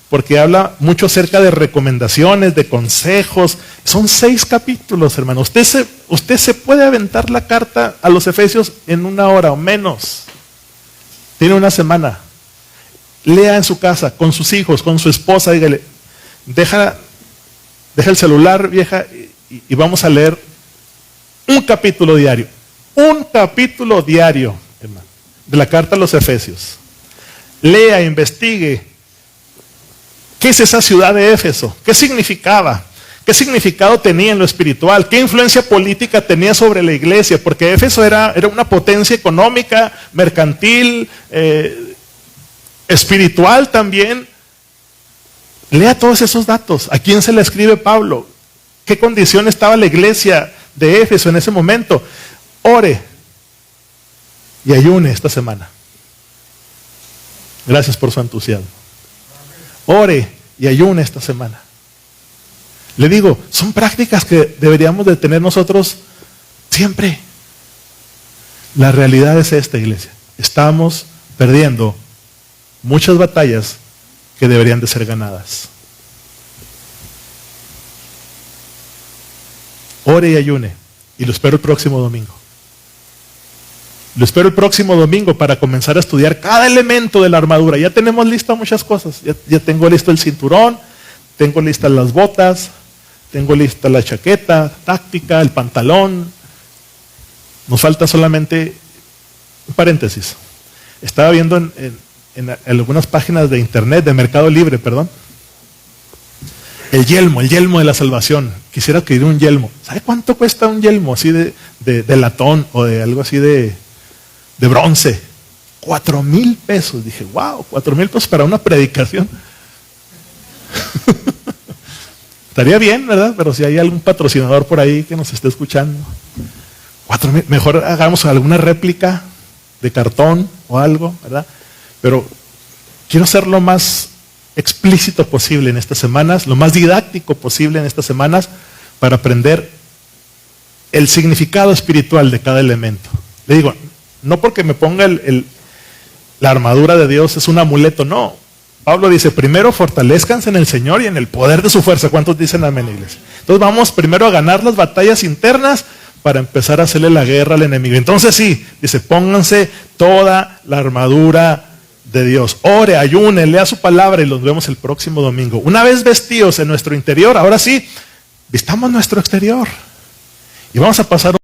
Porque habla mucho acerca de recomendaciones, de consejos. Son 6 capítulos, hermano. Usted se puede aventar la carta a los Efesios en 1 hora o menos. Tiene una semana. Lea en su casa, con sus hijos, con su esposa. Dígale, deja el celular, vieja, y vamos a leer un capítulo diario. Un capítulo diario, hermano, de la carta a los Efesios. Lea, investigue. ¿Qué es esa ciudad de Éfeso? ¿Qué significaba? ¿Qué significado tenía en lo espiritual? ¿Qué influencia política tenía sobre la iglesia? Porque Éfeso era una potencia económica, mercantil, espiritual también. Lea todos esos datos. ¿A quién se le escribe Pablo? ¿Qué condición estaba la iglesia de Éfeso en ese momento? Ore y ayune esta semana. Gracias por su entusiasmo. Ore y ayune esta semana. Le digo, son prácticas que deberíamos de tener nosotros siempre. La realidad es esta, iglesia. Estamos perdiendo muchas batallas que deberían de ser ganadas. Ore y ayune. Y lo espero el próximo domingo. Lo espero el próximo domingo para comenzar a estudiar cada elemento de la armadura. Ya tenemos listas muchas cosas. Ya tengo listo el cinturón, tengo listas las botas, tengo lista la chaqueta táctica, el pantalón. Nos falta solamente un paréntesis. Estaba viendo en algunas páginas de internet, de Mercado Libre, perdón. El yelmo de la salvación. Quisiera adquirir un yelmo. ¿Sabe cuánto cuesta un yelmo así de latón o de algo así de bronce? 4,000 pesos. Dije, wow, 4,000 pesos para una predicación. Estaría bien, ¿verdad? Pero si hay algún patrocinador por ahí que nos esté escuchando. 4,000, mejor hagamos alguna réplica de cartón o algo, ¿verdad? Pero quiero ser lo más explícito posible en estas semanas, lo más didáctico posible en estas semanas para aprender el significado espiritual de cada elemento. Le digo, no porque me ponga la armadura de Dios es un amuleto, no. Pablo dice, primero fortalezcanse en el Señor y en el poder de su fuerza. ¿Cuántos dicen amén, iglesia? Entonces vamos primero a ganar las batallas internas para empezar a hacerle la guerra al enemigo. Entonces sí, dice, pónganse toda la armadura de Dios. Ore, ayune, lea su palabra y los vemos el próximo domingo. Una vez vestidos en nuestro interior, ahora sí, vistamos nuestro exterior. Y vamos a pasar